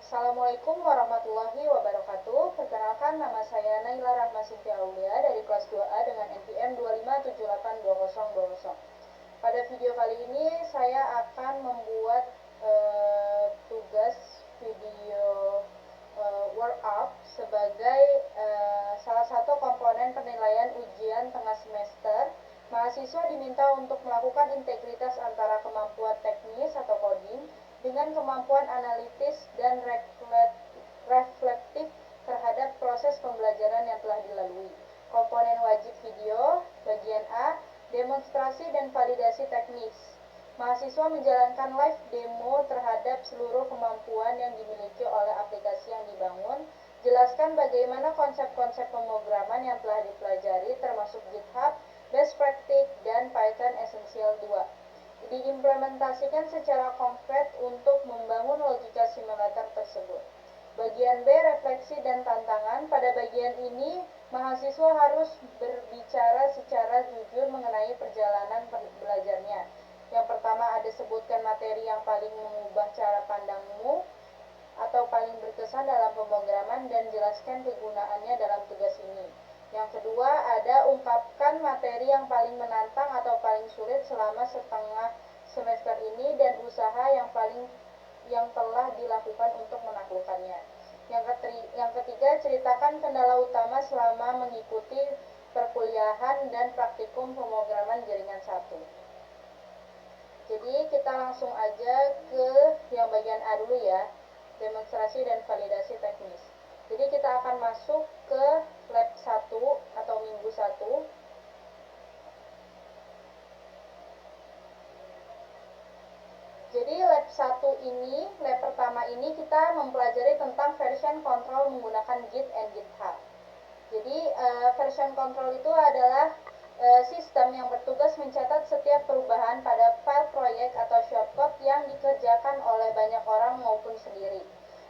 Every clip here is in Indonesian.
Assalamualaikum warahmatullahi wabarakatuh. Perkenalkan, nama saya Naila Rahma Sinti Aulia dari kelas 2A dengan NPM 257820020. Pada video kali ini saya akan membuat tugas video workup sebagai salah satu komponen penilaian ujian tengah semester. Mahasiswa diminta untuk melakukan integritas antara kemampuan teknis atau coding dengan kemampuan analitis dan reflektif terhadap proses pembelajaran yang telah dilalui. Komponen wajib video, bagian A, demonstrasi dan validasi teknis. Mahasiswa menjalankan live demo terhadap seluruh kemampuan yang dimiliki oleh aplikasi yang dibangun. Jelaskan bagaimana konsep-konsep pemrograman yang telah dipelajari termasuk GitHub, Best Practice, dan Python Essential 2. Diimplementasikan secara konkret untuk membangun logika simulator tersebut. Bagian B, refleksi dan tantangan. Pada bagian ini, mahasiswa harus berbicara secara jujur mengenai perjalanan belajarnya. Yang pertama, ada sebutkan materi yang paling mengubah cara pandangmu atau paling berkesan dalam pemrograman dan jelaskan kegunaannya dalam tugas ini. Yang kedua, ada ungkapkan materi yang paling menantang atau paling sulit selama setengah semester ini dan usaha yang telah dilakukan untuk menaklukkannya. Yang ketiga, ceritakan kendala utama selama mengikuti perkuliahan dan praktikum pemrograman jaringan 1. Jadi kita langsung aja ke yang bagian A dulu ya, demonstrasi dan validasi teknis. Jadi kita akan masuk ke lab 1 atau minggu 1. Jadi lab 1 ini, lab pertama ini kita mempelajari tentang version control menggunakan Git and GitHub. Jadi version control itu adalah sistem yang bertugas mencatat setiap perubahan pada file proyek atau shortcode yang dikerjakan oleh banyak orang maupun sendiri.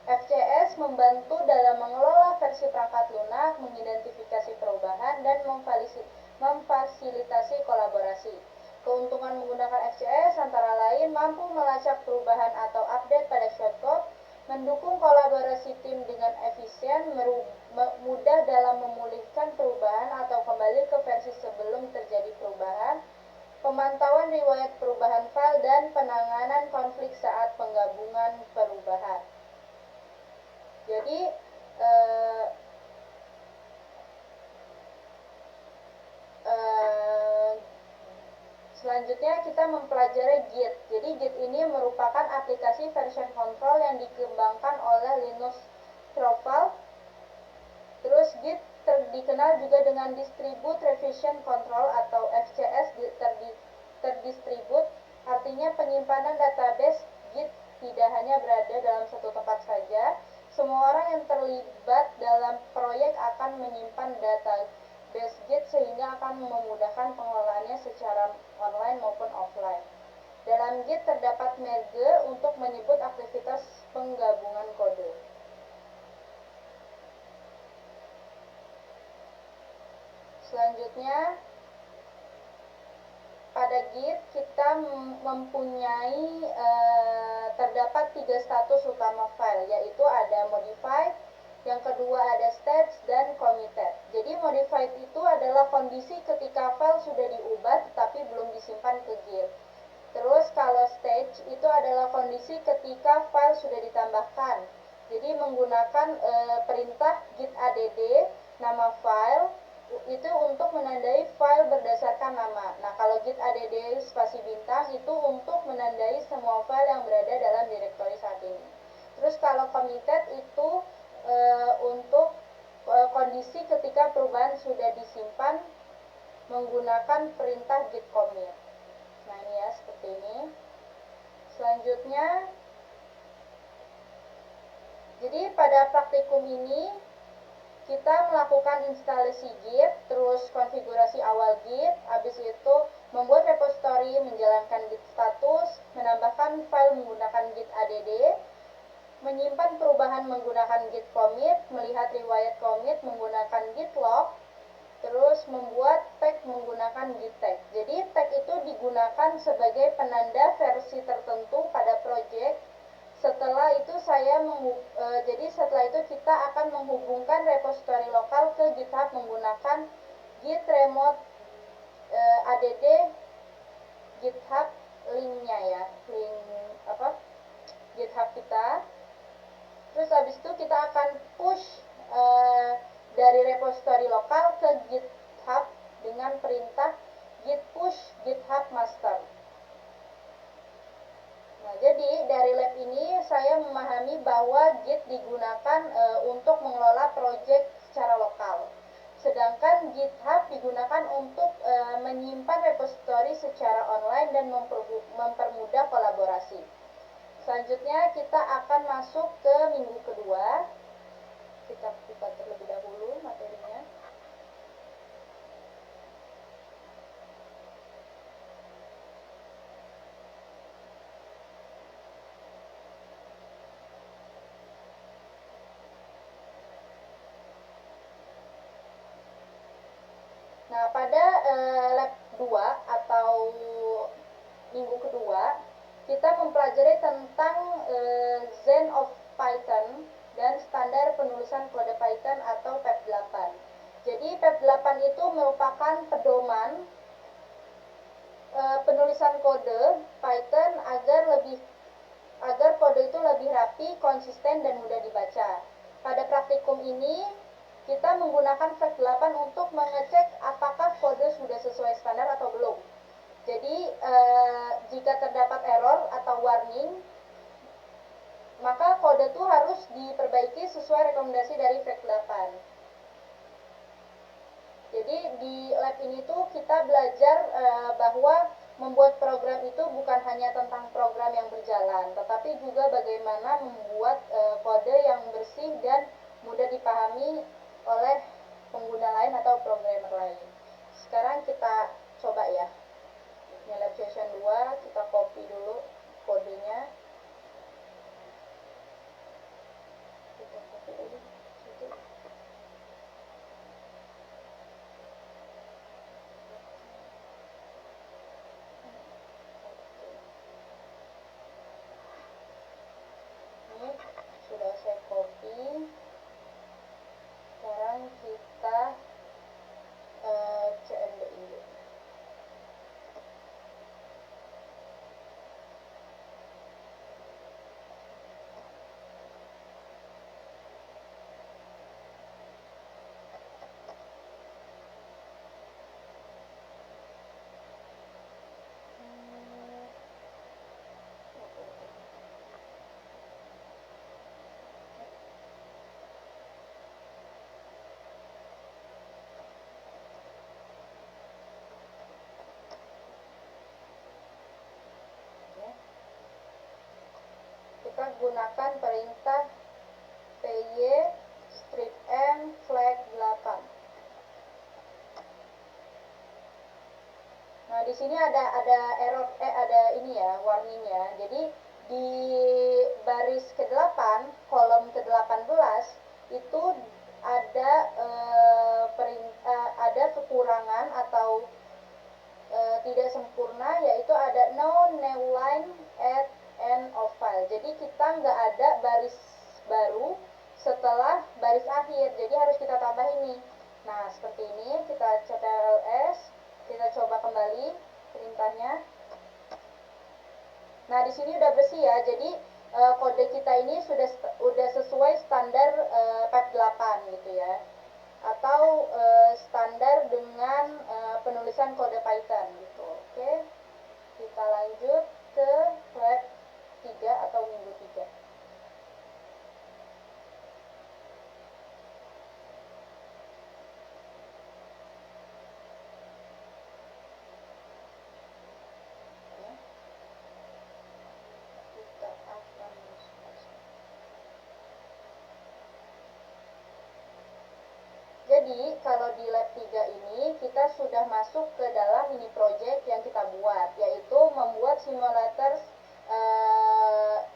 FCS membantu dalam mengelola versi perangkat lunak, mengidentifikasi perubahan, dan memfasilitasi kolaborasi. Keuntungan menggunakan FCS antara lain mampu melacak perubahan atau update pada shortcode, mendukung kolaborasi tim dengan efisien, mudah dalam memulihkan perubahan atau kembali ke versi sebelum terjadi perubahan, pemantauan riwayat perubahan file, dan penanganan konflik saat penggabungan perubahan. Jadi selanjutnya kita mempelajari Git. Jadi Git ini merupakan aplikasi version control yang dikembangkan oleh Linus Torvalds. Terus Git dikenal juga dengan Distribute Revision Control atau FCS terdistribut, artinya penyimpanan database Git tidak hanya berada dalam satu tempat saja. Semua orang yang terlibat dalam proyek akan menyimpan database Git sehingga akan memudahkan pengelolaannya secara online maupun offline. Dalam Git terdapat merge untuk menyebut aktivitas penggabungan kode. Selanjutnya, pada Git kita mempunyai terdapat 3 status utama file, yaitu ada modified, yang kedua ada stage, dan committed. Jadi modified itu adalah kondisi ketika file sudah diubah tetapi belum disimpan ke Git. Terus kalau stage itu adalah kondisi ketika file sudah ditambahkan. Jadi menggunakan perintah git add nama file itu untuk menandai file berdasarkan nama. Nah, kalau git add spasi bintang itu untuk menandai semua file yang berada dalam direktori saat ini. Terus kalau committed itu untuk kondisi ketika perubahan sudah disimpan menggunakan perintah git commit. Nah, ini ya, seperti ini. Selanjutnya, jadi pada praktikum ini kita melakukan instalasi Git, terus konfigurasi awal Git, habis itu membuat repository, menjalankan Git status, menambahkan file menggunakan git add, menyimpan perubahan menggunakan git commit, melihat riwayat commit menggunakan git log, terus membuat tag menggunakan git tag. Jadi tag itu digunakan sebagai penanda versi tertentu pada project. Setelah itu saya Jadi setelah itu kita akan menghubungkan repository lokal ke GitHub menggunakan git remote add GitHub linknya ya, link GitHub kita. Terus habis itu kita akan push dari repository lokal ke GitHub dengan perintah git push GitHub master. Nah, jadi dari lab ini saya memahami bahwa Git digunakan untuk mengelola project secara lokal. Sedangkan GitHub digunakan untuk menyimpan repository secara online dan mempermudah kolaborasi. Selanjutnya kita akan masuk ke minggu kedua. Kita buka terlebih dahulu materinya. Nah, pada lab 2 atau minggu kedua, kita mempelajari tentang Zen of Python dan standar penulisan kode Python atau PEP8. Jadi PEP8 itu merupakan pedoman penulisan kode Python agar kode itu lebih rapi, konsisten, dan mudah dibaca. Pada praktikum ini, kita menggunakan PEP8 untuk mengecek apakah kode sudah sesuai standar atau belum. Jadi, jika terdapat error atau warning, maka kode itu harus diperbaiki sesuai rekomendasi dari PEP8. Jadi, di lab ini tuh kita belajar bahwa membuat program itu bukan hanya tentang program yang berjalan, tetapi juga bagaimana membuat kode yang bersih dan mudah dipahami oleh pengguna lain atau programmer lain. Sekarang kita coba ya. Ini lab session 2, kita copy dulu kodenya. Kita copy dulu. Ini sudah saya copy. Sekarang kita cmd ini. Kita gunakan perintah py strip m flag 8. Nah, di sini ada error ada ini ya, warning ya. Jadi di baris ke-8, kolom ke-18 itu ada ada kekurangan atau tidak sempurna, yaitu ada no new line at end of file. Jadi kita nggak ada baris baru setelah baris akhir, jadi harus kita tambah ini. Nah, seperti ini, kita ctrls, kita coba kembali perintahnya. Nah, di sini udah bersih ya, jadi kode kita ini sudah sesuai standar PEP8 gitu ya, atau standar dengan penulisan kode Python gitu. Oke, kita lanjut ke lab 3 atau minggu 3. Jadi, kalau di lab 3 ini, kita sudah masuk ke dalam mini project yang kita buat, yaitu membuat simulator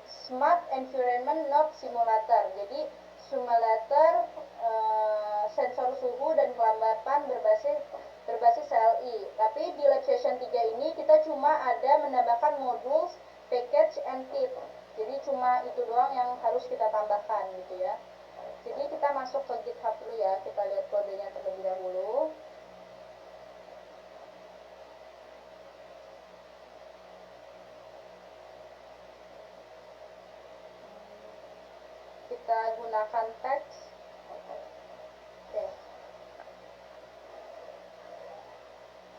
Smart Environment Node Simulator. Jadi, simulator sensor suhu dan kelembapan berbasis CLI. Tapi di lab session 3 ini, kita cuma ada menambahkan modules, package, and tip. Jadi cuma itu doang yang harus kita tambahkan gitu ya. Jadi kita masuk ke GitHub dulu ya, kita lihat kodenya terlebih dahulu. Kita gunakan teks. Oke.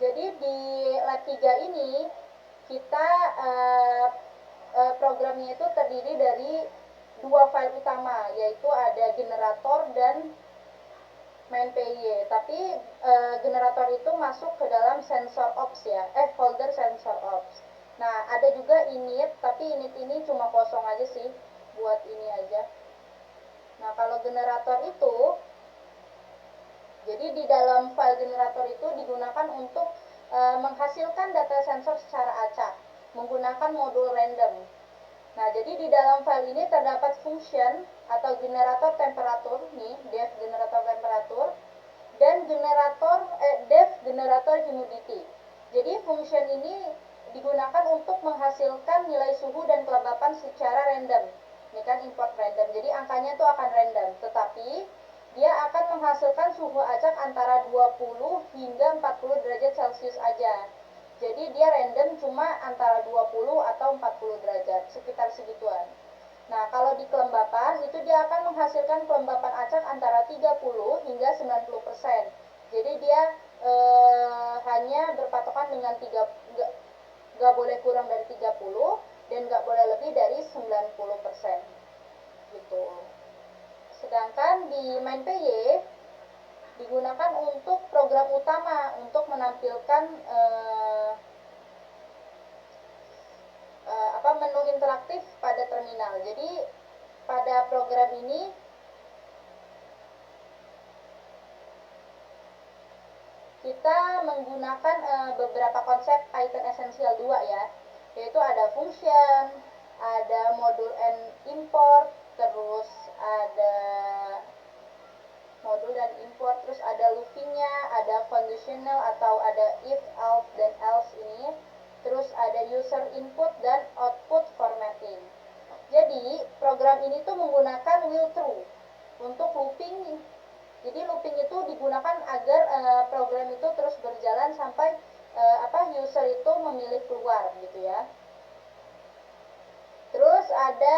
Jadi di lab 3 ini kita programnya itu terdiri dari dua file utama, yaitu ada generator dan main.py. Tapi generator itu masuk ke dalam sensor ops ya, folder sensor ops. Nah, ada juga init, tapi init ini cuma kosong aja sih, buat ini aja. Nah, kalau generator itu, jadi di dalam file generator itu digunakan untuk menghasilkan data sensor secara acak, menggunakan modul random. Nah, jadi di dalam file ini terdapat function atau generator temperatur, nih, def generator temperatur, dan def generator humidity. Jadi function ini digunakan untuk menghasilkan nilai suhu dan kelembapan secara random. Ini kan import random, jadi angkanya itu akan random, tetapi dia akan menghasilkan suhu acak antara 20 hingga 40 derajat Celcius aja. Jadi dia random cuma antara 20 atau 40 derajat, sekitar segituan. Nah, kalau di kelembapan itu dia akan menghasilkan kelembapan acak antara 30 hingga 90%. Jadi dia hanya berpatokan dengan gak boleh kurang dari 30 dan gak boleh lebih dari 90%. Gitu. Sedangkan di main.py digunakan untuk program utama untuk menampilkan menu interaktif pada terminal. Jadi pada program ini kita menggunakan beberapa konsep Python Essential 2 ya, yaitu ada function, ada modul and import, terus ada modul dan import, terus ada loopingnya, ada conditional atau ada if, else, dan else ini, terus ada user input dan output formatting. Jadi program ini tuh menggunakan will true untuk looping. Jadi looping itu digunakan agar program itu terus berjalan sampai user itu memilih keluar gitu ya. Terus ada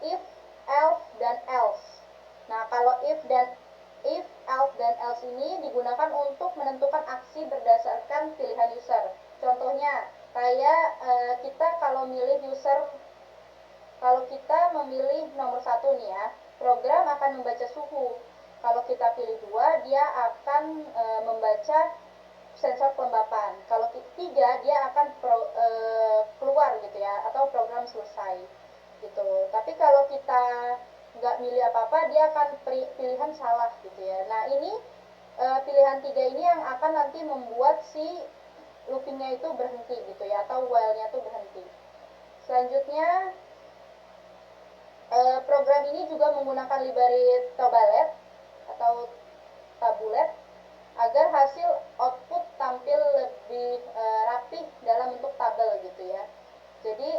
if, else, dan else. Nah, kalau if, else, dan else ini digunakan untuk menentukan aksi berdasarkan pilihan user. Contohnya, kayak kita kalau kita memilih nomor 1 nih ya, program akan membaca suhu. Kalau kita pilih 2, dia akan membaca sensor kelembapan. Kalau 3, dia akan keluar gitu ya, atau program selesai gitu. Tapi kalau kita nggak milih apa-apa, dia akan pilihan salah gitu ya. Nah, ini pilihan 3 ini yang akan nanti membuat si loopingnya itu berhenti gitu ya, atau while-nya itu berhenti. Selanjutnya program ini juga menggunakan library Tobalet atau Tabulet agar hasil output tampil lebih rapih dalam bentuk tabel gitu ya. Jadi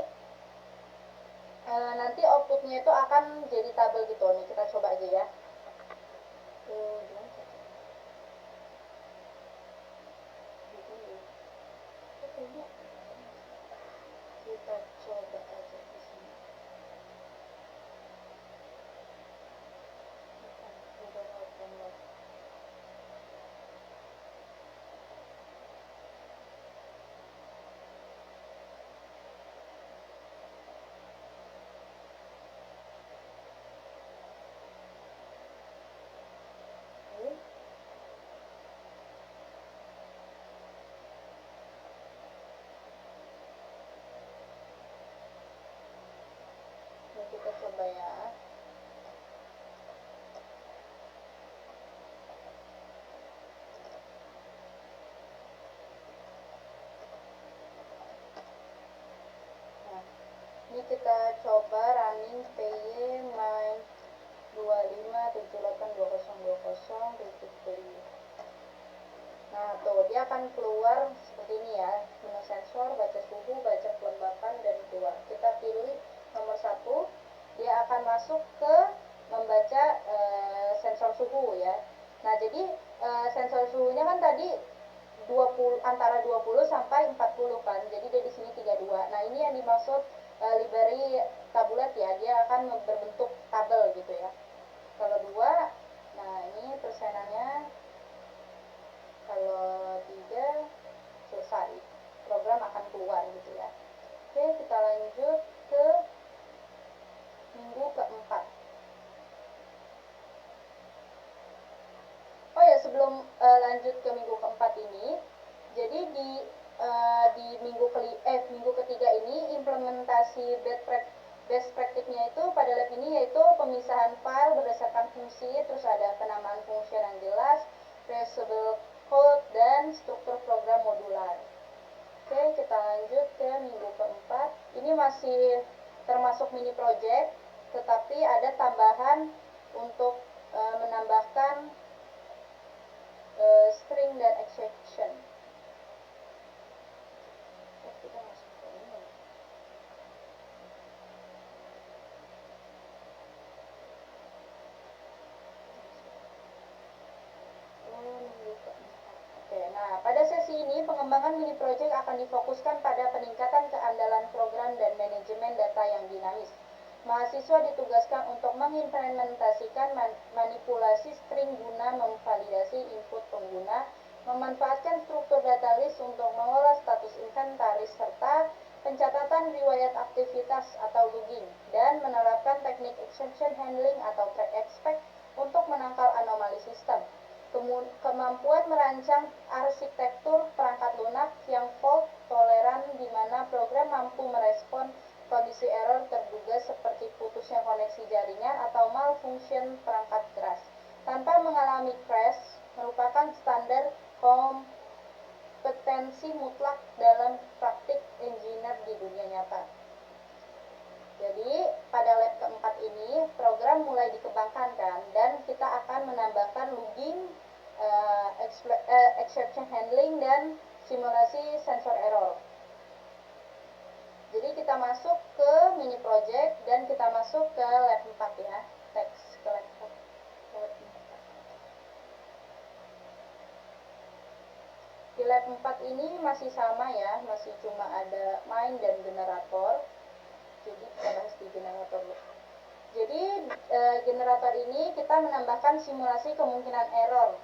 nanti outputnya itu akan jadi tabel gitu. Nih kita coba aja ya. Kita coba aja di sini. Kita coba ya. Nah, ini kita coba running py main 25782020.beli. Nah, tuh dia akan keluar seperti ini ya. Menu sensor, baca suhu, baca kelembapan, dan keluar. Kita pilih nomor suhu ya. Nah, jadi sensor suhunya kan tadi 20, antara 20 sampai 40 kan. Jadi dia di sini 32. Nah, ini yang dimaksud Library tablet ya. Dia akan berbentuk tabel gitu ya. Kalau 2, nah ini persenannya. Kalau 3, selesai. Program akan keluar gitu ya. Oke, kita lanjut ke minggu keempat. Oh ya, sebelum lanjut ke minggu keempat ini, jadi di minggu ketiga ini implementasi best practice-nya itu pada lab ini yaitu pemisahan file berdasarkan fungsi, terus ada penamaan fungsi yang jelas, reusable code, dan struktur program modular. Oke, kita lanjut ke minggu keempat. Ini masih termasuk mini project, tetapi ada tambahan untuk menambahkan string dan exception. Kita masuk ke ini. Oke, nah pada sesi ini pengembangan mini project akan difokuskan pada peningkatan keandalan program dan manajemen data yang dinamis. Mahasiswa ditugaskan untuk mengimplementasikan manipulasi string guna memvalidasi input pengguna, memanfaatkan struktur data list untuk mengolah status inventaris, serta pencatatan riwayat aktivitas atau logging, dan menerapkan teknik exception handling atau track expect untuk menangkal anomali sistem. Kemampuan merancang arsitektur perangkat lunak yang fault toleran di mana program mampu merespon kondisi error terduga seperti putusnya koneksi jaringan atau malfunction perangkat keras tanpa mengalami crash merupakan standar kompetensi mutlak dalam praktik engineer di dunia nyata. Jadi pada lab keempat ini program mulai dikembangkan kan, dan kita akan menambahkan logging, exception handling, dan simulasi sensor error. Jadi kita masuk ke mini project dan kita masuk ke lab 4 ya. Teks ke lab 4. Di lab 4 ini masih sama ya, masih cuma ada main dan generator. Jadi kita bahas di generator dulu. Jadi generator ini kita menambahkan simulasi kemungkinan error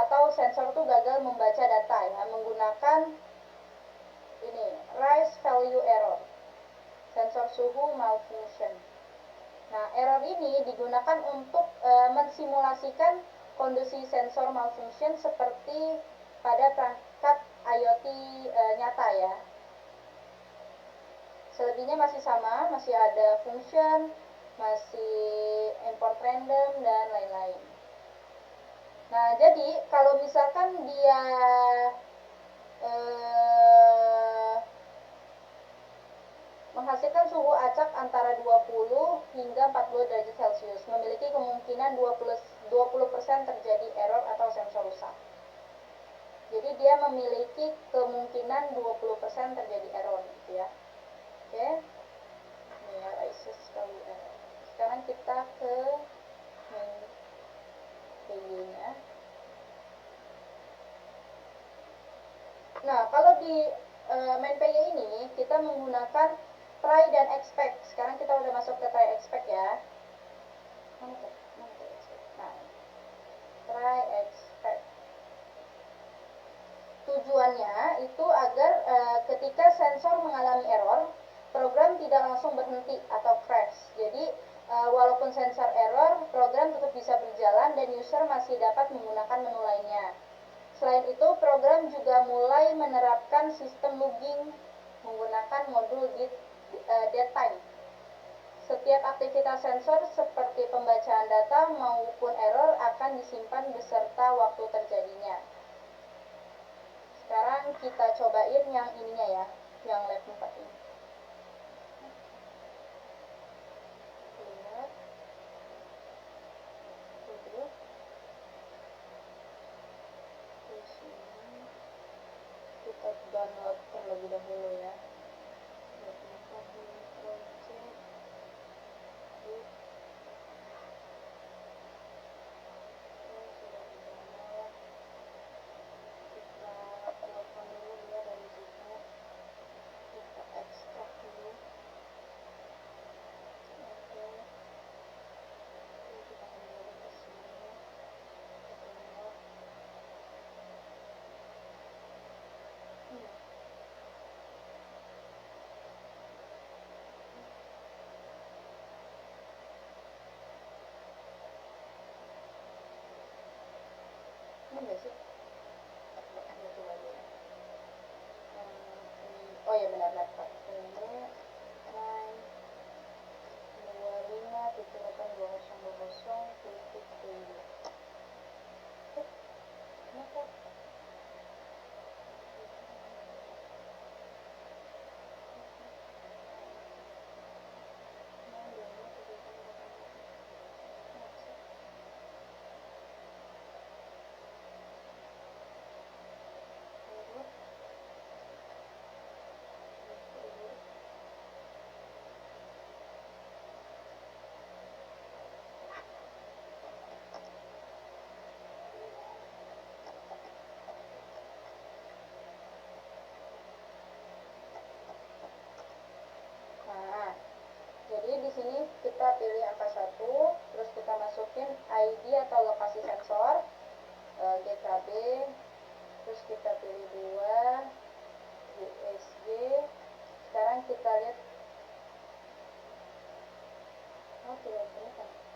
atau sensor itu gagal membaca data ya, menggunakan ini rise value error, sensor suhu malfunction. Nah, error ini digunakan untuk mensimulasikan kondisi sensor malfunction seperti pada perangkat IoT nyata ya. Selebihnya masih sama, masih ada function, masih import random, dan lain-lain. Nah, jadi kalau misalkan dia menghasilkan suhu acak antara 20 hingga 40 derajat Celcius, memiliki kemungkinan 20% terjadi error atau sensor rusak. Jadi dia memiliki kemungkinan 20% terjadi error gitu ya. Oke. Analysis value error. Sekarang kita ke main PY-nya. Nah, kalau di main PY ini kita menggunakan try dan expect. Sekarang kita udah masuk ke try expect ya. Mana try expect? Nah, try expect. Tujuannya itu agar ketika sensor mengalami error, program tidak langsung berhenti atau crash. Jadi walaupun sensor error, program tetap bisa berjalan dan user masih dapat menggunakan menu lainnya. Selain itu, program juga mulai menerapkan sistem logging menggunakan modul datetime. Setiap aktivitas sensor seperti pembacaan data maupun error akan disimpan beserta waktu terjadinya. Sekarang kita cobain yang ininya ya, yang lab 4 ini. Lihat. Duduk. Di sini kita download terlebih dahulu ya.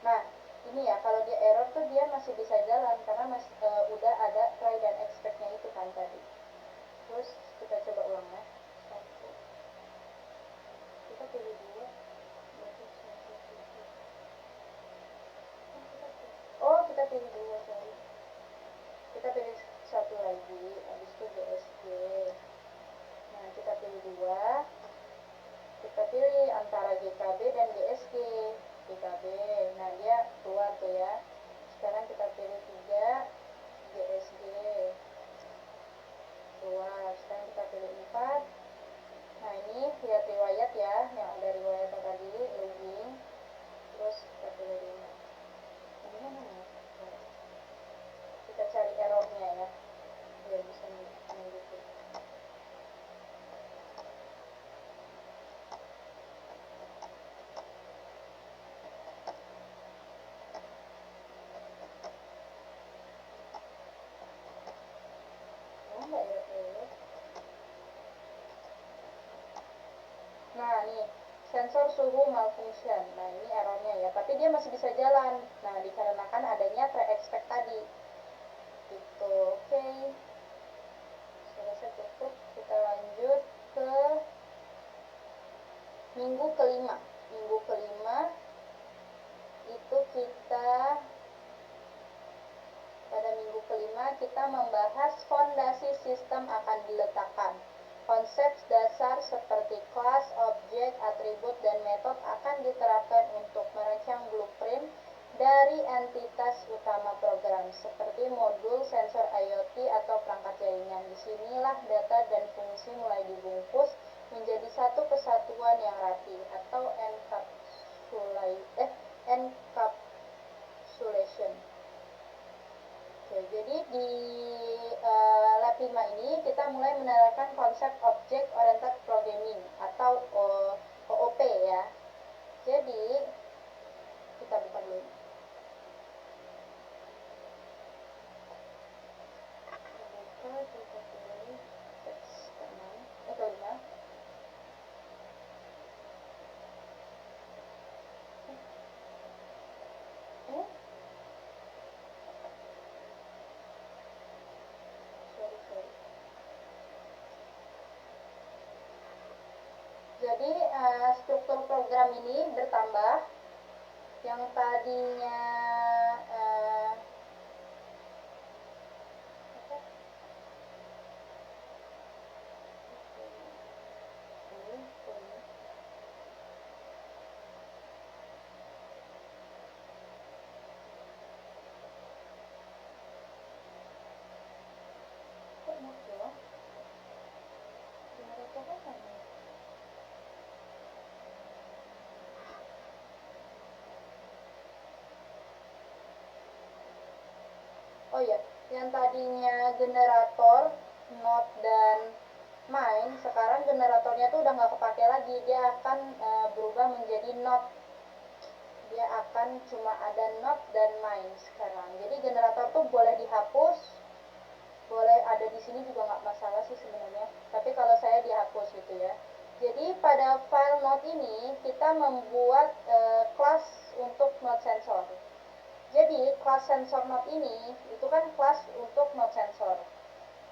Nah, ini ya, kalau dia error tuh dia masih bisa jalan karena udah ada try dan expect-nya itu kan tadi. Terus kita coba ulang ya. Satu. Kita pilih dua. Oh, kita pilih dua, sorry. Kita pilih satu lagi, habis itu GSG. Nah, kita pilih dua. Kita pilih antara GKB dan GSG. GKB, nah dia keluar tuh ya. Sekarang kita pilih 3, GSG. Keluar. Sekarang kita pilih 4. Nah, ini lihat riwayat ya, yang ada riwayat tadi, logging. Terus kita pilih 5. Ini mana ya? Kita cari errornya ya, biar bisa mengikuti. Nah, nih, sensor suhu malfunction. Nah, ini errornya ya, tapi dia masih bisa jalan. Nah, dikarenakan adanya try expect tadi. Gitu, oke. Selesai cukup. Kita lanjut ke minggu kelima. Minggu kelima itu pada minggu kelima kita membahas fondasi sistem akan diletakkan. Konsep dasar seperti kelas, objek, atribut, dan metode akan diterapkan untuk merancang blueprint dari entitas utama program, seperti modul, sensor IoT, atau perangkat jaringan. Disinilah data dan fungsi mulai dibungkus menjadi satu kesatuan yang rapi, atau encapsulation. Oke, jadi di lab 5 ini kita mulai menerapkan konsep Object Oriented Programming atau OOP ya. Jadi kita buka dulu. Kita pilih teks kelima. Jadi struktur program ini bertambah. Yang tadinya oh ya, yang tadinya generator, node, dan main, sekarang generatornya tuh udah nggak kepake lagi. Dia akan berubah menjadi node. Dia akan cuma ada node dan main sekarang. Jadi generator tuh boleh dihapus, boleh ada di sini juga nggak masalah sih sebenarnya. Tapi kalau saya dihapus gitu ya. Jadi pada file node ini kita membuat kelas untuk node sensor. Jadi kelas sensor node ini itu kan kelas untuk node sensor.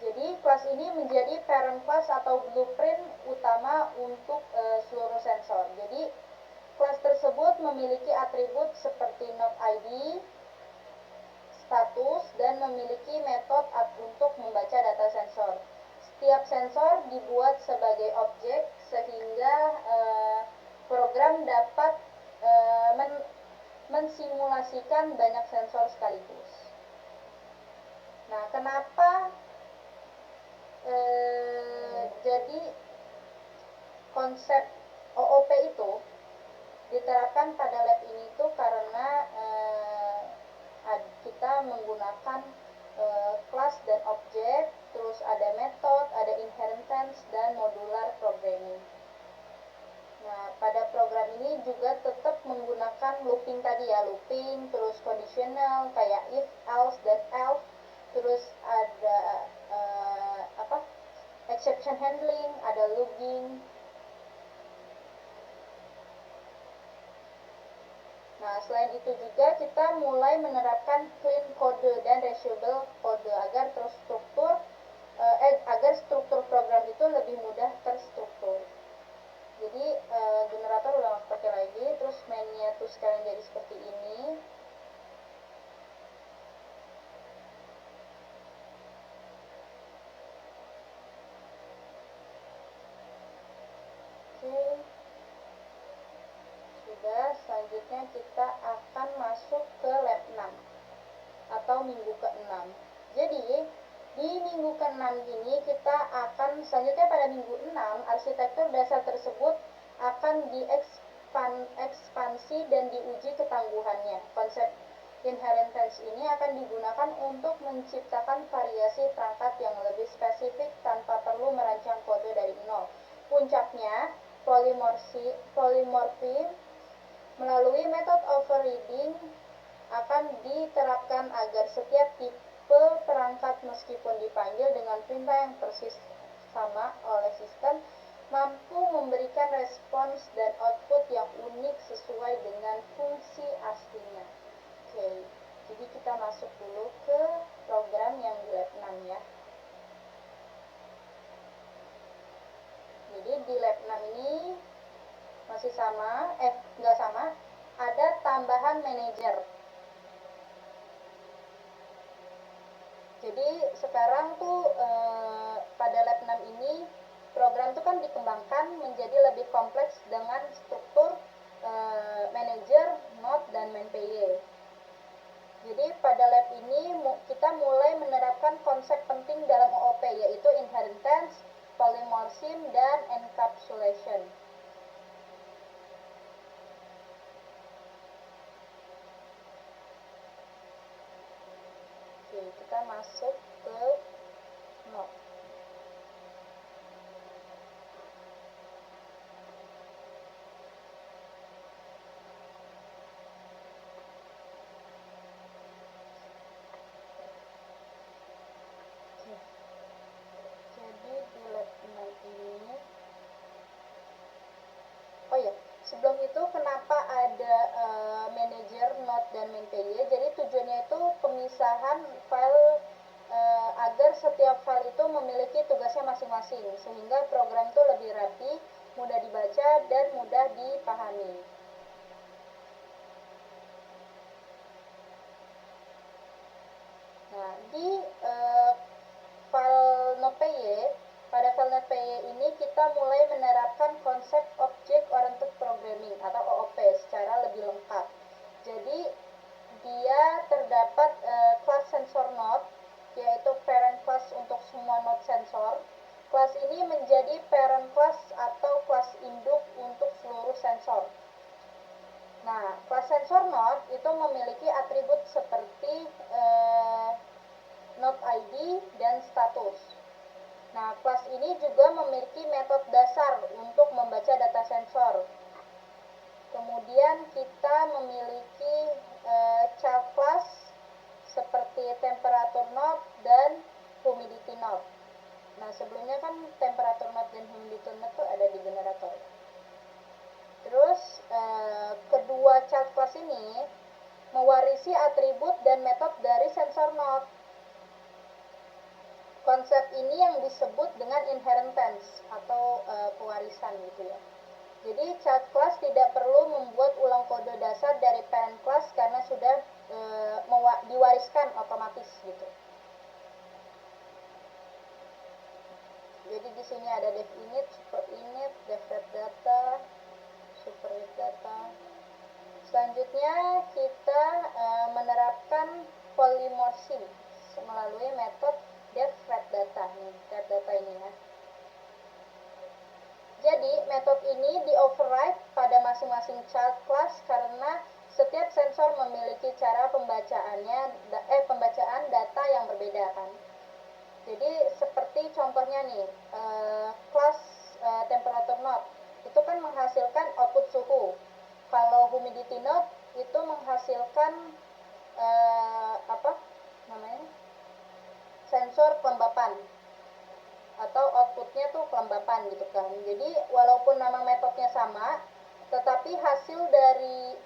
Jadi kelas ini menjadi parent class atau blueprint utama untuk seluruh sensor. Jadi kelas tersebut memiliki atribut seperti node ID, status, dan memiliki metode untuk membaca data sensor. Setiap sensor dibuat sebagai objek sehingga program dapat mensimulasikan banyak sensor sekaligus. Nah, kenapa jadi konsep OOP itu diterapkan pada lab ini itu karena kita menggunakan kelas dan objek, terus ada metode, ada inheritance, dan modular programming. Nah, pada program ini juga tetap menggunakan looping tadi ya, looping, terus conditional kayak if, else, dan else, terus ada exception handling, ada logging. Nah, Nah, selain itu juga kita mulai menerapkan clean code dan reusable code agar agar struktur program itu lebih mudah terstruktur. Jadi generator udah nggak pakai lagi, terus mainnya tuh sekarang jadi seperti ini. Oke, sudah. Selanjutnya kita akan masuk ke lab 6 atau minggu ke-6. Jadi di minggu ke-6 ini kita akan selanjutnya pada minggu 6 arsitektur dasar tersebut akan diekspansi dan diuji ketangguhannya. Konsep inheritance ini akan digunakan untuk menciptakan variasi perangkat yang lebih spesifik tanpa perlu merancang kode dari nol. Puncaknya, polymorphy melalui metode overriding akan diterapkan agar setiap tipe perangkat meskipun dipanggil dengan perintah yang persis sama oleh sistem mampu memberikan respons dan output yang unik sesuai dengan fungsi aslinya. Oke, jadi kita masuk dulu ke program yang di lab 6 ya. Jadi di lab 6 ini masih sama, nggak sama, ada tambahan manajer. Jadi sekarang tuh pada lab 6 ini program tuh kan dikembangkan menjadi lebih kompleks dengan struktur manager, node, dan main PY. Jadi pada lab ini kita mulai menerapkan konsep penting dalam OOP yaitu inheritance, polymorphism, dan encapsulation. Oke, kita masuk ke node. Jadi di lab 6 ini, oh ya, sebelum itu kenapa ada manager, node, dan main PY? Jadi tujuannya itu pemisahan file agar setiap file itu memiliki tugasnya masing-masing sehingga program itu lebih rapi, mudah dibaca, dan mudah dipahami. Nah, di file node.py, pada file node.py ini kita mulai menerapkan konsep Object Oriented Programming atau OOP secara lebih lengkap. Jadi dia terdapat kelas sensor node, yaitu parent class untuk semua node sensor. Kelas ini menjadi parent class atau kelas induk untuk seluruh sensor. Nah, kelas sensor node itu memiliki atribut seperti node ID dan status. Nah, kelas ini juga memiliki metode dasar untuk membaca data sensor. Kemudian kita memiliki child class seperti temperature node dan humidity node. Nah, sebelumnya kan temperature node dan humidity node itu ada di generator. Terus kedua child class ini mewarisi atribut dan metode dari sensor node. Konsep ini yang disebut dengan inheritance atau pewarisan gitu ya. Jadi child class tidak perlu membuat ulang kode dasar dari parent class karena sudah diwariskan otomatis gitu. Jadi di sini ada dev init, super init, dev data, super data. Selanjutnya kita menerapkan polymorphism melalui metode dev data nih, dev data ini ya. Jadi metode ini di-override pada masing-masing child class karena setiap sensor memiliki cara pembacaan data yang berbeda kan. Jadi seperti contohnya nih, kelas temperature node itu kan menghasilkan output suhu. Kalau humidity node itu menghasilkan sensor kelembapan atau outputnya tuh kelembapan gitu kan. Jadi walaupun nama metodenya sama, tetapi hasil dari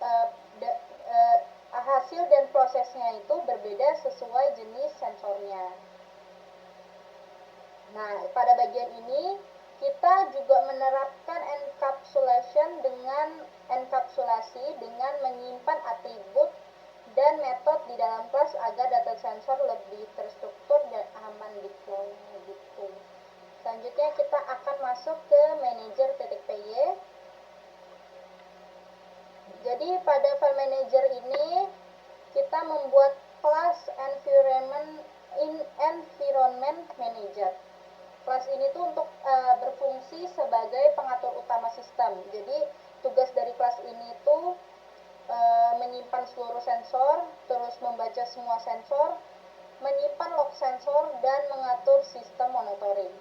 hasil dan prosesnya itu berbeda sesuai jenis sensornya. Nah, pada bagian ini kita juga menerapkan enkapsulasi dengan menyimpan atribut dan metode di dalam kelas agar data sensor lebih terstruktur dan aman diploy gitu. Selanjutnya kita akan masuk ke manager.py. Jadi pada file manager ini kita membuat kelas environment manager. Kelas ini tuh untuk berfungsi sebagai pengatur utama sistem. Jadi tugas dari kelas ini tuh menyimpan seluruh sensor, terus membaca semua sensor, menyimpan log sensor, dan mengatur sistem monitoring.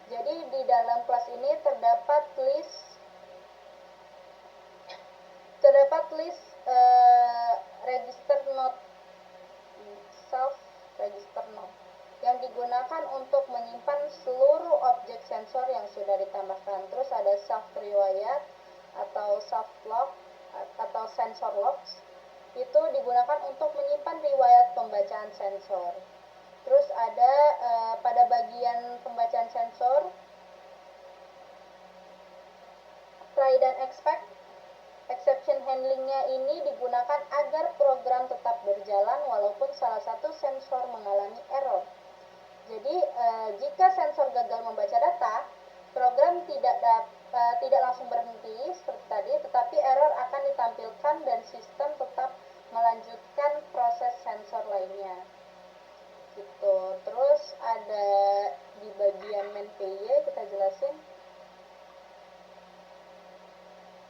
Jadi di dalam kelas ini terdapat list register node, self register node, yang digunakan untuk menyimpan seluruh objek sensor yang sudah ditambahkan. Terus ada self riwayat atau self log atau sensor logs, itu digunakan untuk menyimpan riwayat pembacaan sensor. Terus ada pada bagian pembacaan sensor, try dan expect. Exception handlingnya ini digunakan agar program tetap berjalan walaupun salah satu sensor mengalami error. Jadi jika sensor gagal membaca data, program tidak langsung berhenti seperti tadi, tetapi error akan ditampilkan dan sistem tetap melanjutkan proses sensor lainnya. Gitu. Terus ada di bagian main.py kita jelasin.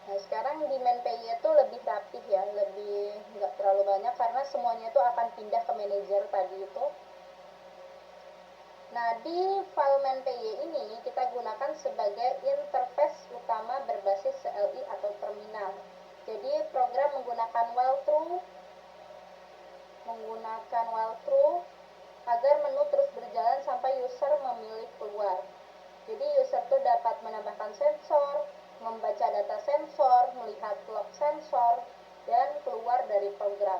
Nah, sekarang di main.py itu lebih rapih ya, lebih nggak terlalu banyak karena semuanya itu akan pindah ke manajer tadi itu. Nah, di file main.py ini kita gunakan sebagai interface utama berbasis CLI atau terminal. Jadi program menggunakan while true agar menu terus berjalan sampai user memilih keluar. Jadi user itu dapat menambahkan sensor, membaca data sensor, melihat log sensor, dan keluar dari program.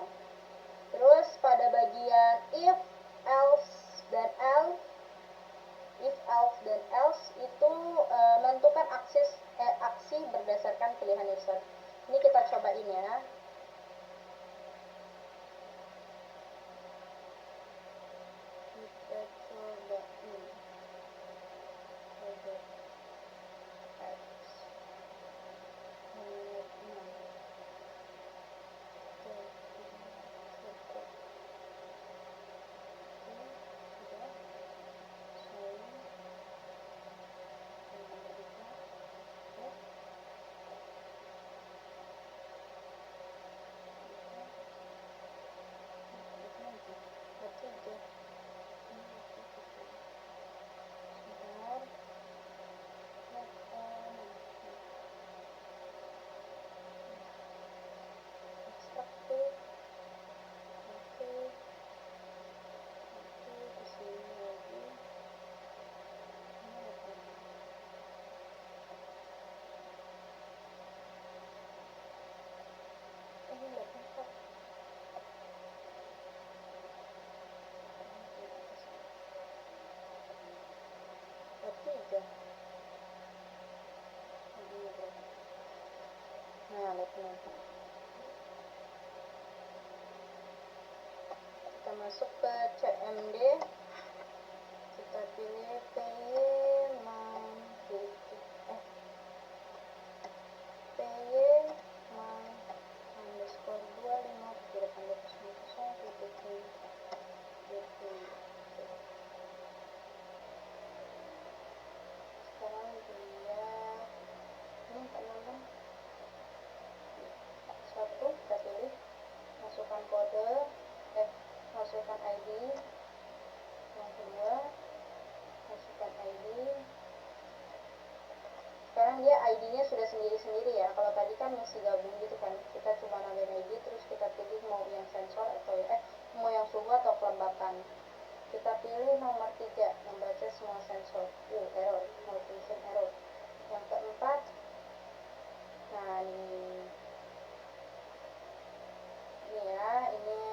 Terus pada bagian if, else, dan else itu menentukan aksi berdasarkan pilihan user. Ini kita cobain ya. Kita masuk ke CMD, kita pilih masukkan ID, yang kedua masukkan ID. Sekarang dia ID-nya sudah sendiri-sendiri ya. Kalau tadi kan mesti gabung gitu kan, kita cuma nambahin ID terus kita pilih mau yang sensor atau mau yang suhu atau kelembapan. Kita pilih nomor 3, membaca semua sensor. Error, malfunction error. Yang keempat, nah ini ya, ini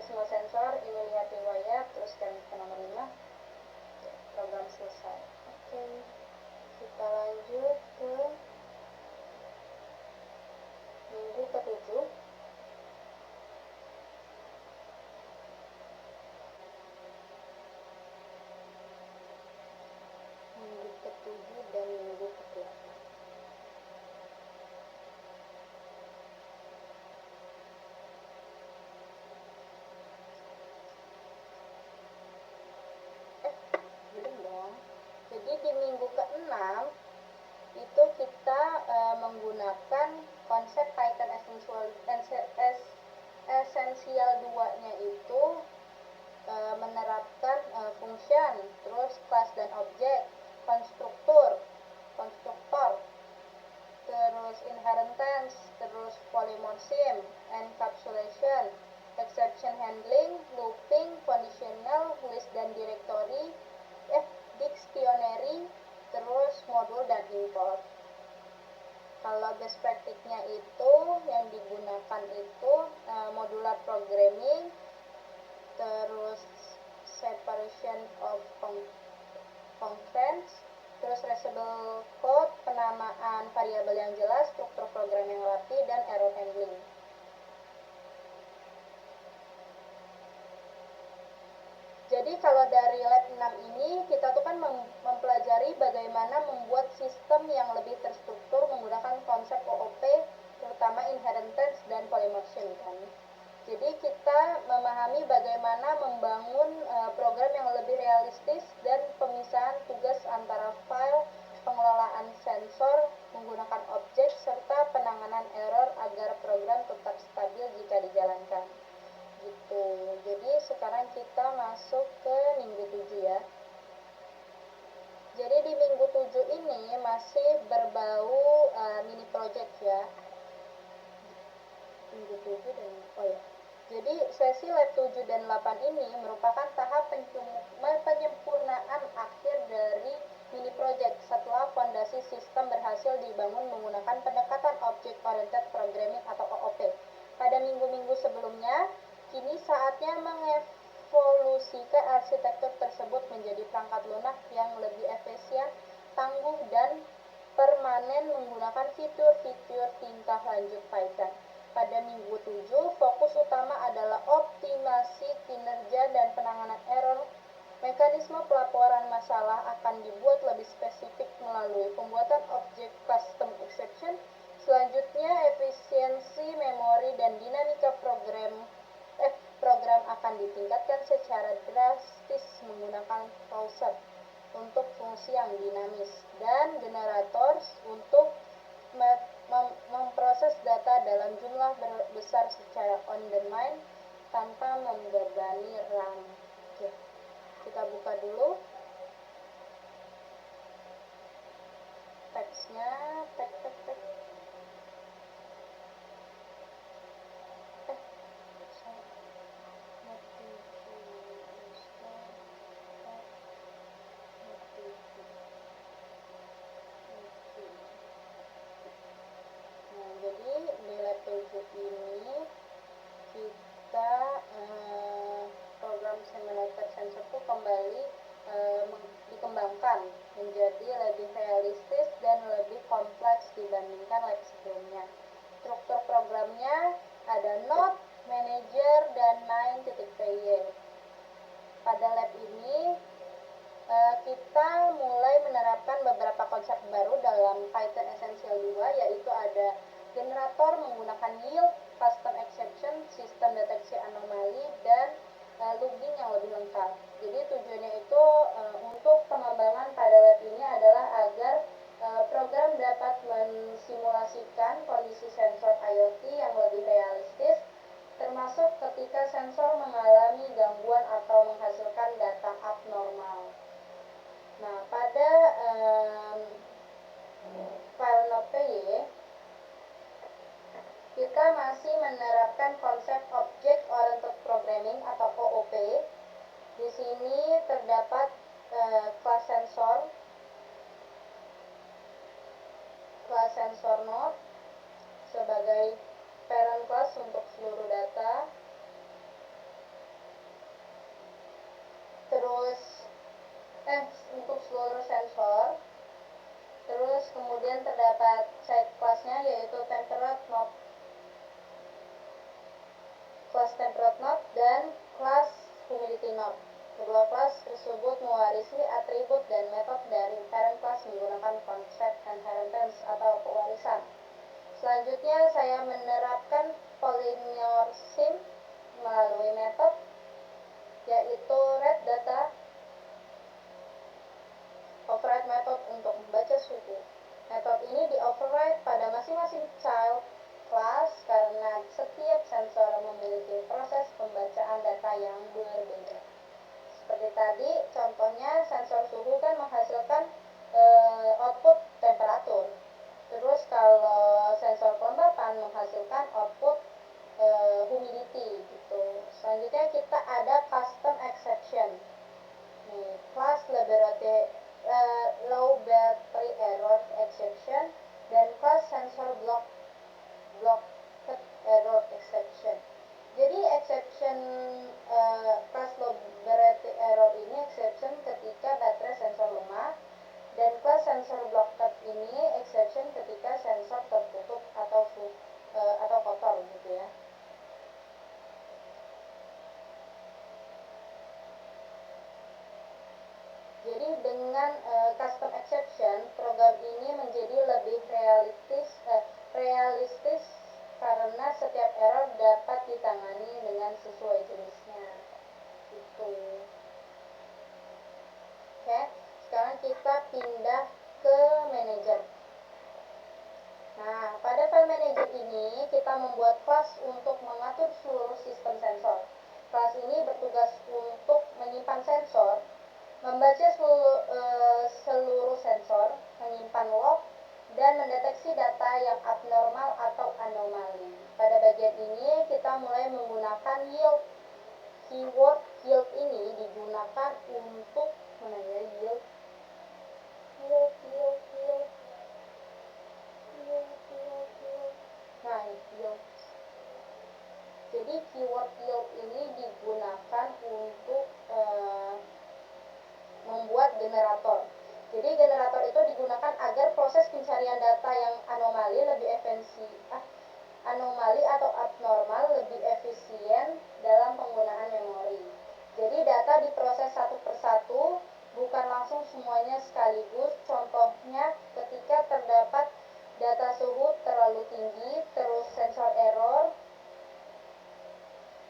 mekanisme sensor ini lihat riwayat, teruskan ke nomor 5. Program selesai. Oke, kita lanjut ke minggu ke-7. Minggu ke-7 dan minggu ke-8. Belum dong. Jadi di minggu ke-6 itu kita menggunakan konsep Python Essential 2-nya itu menerapkan function, terus kelas dan objek, konstruktor, terus inheritance, terus polymorphism, encapsulation, exception handling, looping, conditional, list dan directory, dictionary, terus modul dan import. Kalau best practice-nya itu yang digunakan itu modular programming, terus separation of constraints, terus reusable code, penamaan variabel yang jelas, struktur program yang rapi, dan error handling. Jadi kalau dari lab 6 ini kita tuh kan mempelajari bagaimana membuat sistem yang lebih terstruktur menggunakan konsep OOP, terutama inheritance dan polymorphism kan. Jadi kita memahami bagaimana membangun program yang lebih realistis dan pemisahan tugas antara file, pengelolaan sensor, menggunakan objek, serta penanganan error agar program tetap stabil jika dijalankan. Gitu. Jadi sekarang kita masuk ke minggu 7 ya. Jadi di minggu 7 ini masih berbau mini project ya. Minggu 7 dan Jadi sesi lab 7 dan 8 ini merupakan tahap penyempurnaan akhir dari mini project setelah fondasi sistem berhasil dibangun menggunakan pendekatan Object Oriented Programming atau OOP. Pada minggu-minggu sebelumnya, kini saatnya mengevolusikan arsitektur tersebut menjadi perangkat lunak yang lebih efisien, tangguh, dan permanen menggunakan fitur-fitur tingkah lanjut Python. Pada minggu 7, fokus utama adalah optimasi kinerja dan penanganan error. Mekanisme pelaporan masalah akan dibuat lebih spesifik melalui pembuatan objek custom exception. Selanjutnya, efisiensi memori dan dinamika program akan ditingkatkan secara drastis menggunakan closure untuk fungsi yang dinamis dan generator untuk memproses data dalam jumlah besar secara on demand tanpa membebani RAM. Oke, kita buka dulu teksnya. Jadi di lab 7 ini kita program simulator sensor itu kembali dikembangkan menjadi lebih realistis dan lebih kompleks dibandingkan lab sebelumnya. Struktur programnya ada node, manager, dan main.py. Pada lab ini kita mulai menerapkan beberapa konsep baru dalam Python Essential 2, yaitu ada generator menggunakan yield, custom exception, sistem deteksi anomali, dan logging yang lebih lengkap. Jadi tujuannya itu untuk pengembangan pada lab ini adalah agar program dapat mensimulasikan kondisi sensor IoT yang lebih realistis, termasuk ketika sensor mengalami gangguan atau menghasilkan data abnormal. Nah, pada file Node.py kita masih menerapkan konsep Object Oriented Programming atau OOP. Di sini terdapat kelas sensor node sebagai parent class untuk seluruh data. approach node dan kelas humidity node. Kedua kelas tersebut mewarisi atribut dan metode dari parent class menggunakan konsep inheritance atau pewarisan. Selanjutnya saya menerapkan polymorphism melalui metode yaitu read data override method untuk membaca suhu. Metode ini di-override pada masing-masing child class karena setiap sensor memiliki proses pembacaan data yang berbeda. Seperti tadi, contohnya sensor suhu kan menghasilkan output temperatur. Terus kalau sensor kelembapan menghasilkan output humidity gitu. Selanjutnya kita ada custom exception. Nih, class low battery error exception dan class sensor blocked error exception. Jadi exception class low battery error ini exception ketika baterai sensor lemah, dan class sensor blocked ini exception ketika sensor tertutup atau kotor gitu ya. Jadi dengan custom exception, program ini menjadi lebih realistis karena setiap error dapat ditangani dengan sesuai jenisnya. Itu. Oke, sekarang kita pindah ke manager. Nah, pada file manager ini kita membuat kelas untuk mengatur seluruh sistem sensor. Kelas ini bertugas untuk menyimpan sensor, membaca seluruh sensor, menyimpan log, dan mendeteksi data yang abnormal atau anomali. Pada bagian ini kita mulai menggunakan yield. Keyword yield ini digunakan untuk yield. Nah, yield. Jadi keyword yield ini digunakan untuk membuat generator. Jadi generator itu digunakan agar proses pencarian data yang anomali atau abnormal lebih efisien dalam penggunaan memori. Jadi data diproses satu persatu, bukan langsung semuanya sekaligus. Contohnya ketika terdapat data suhu terlalu tinggi, terus sensor error,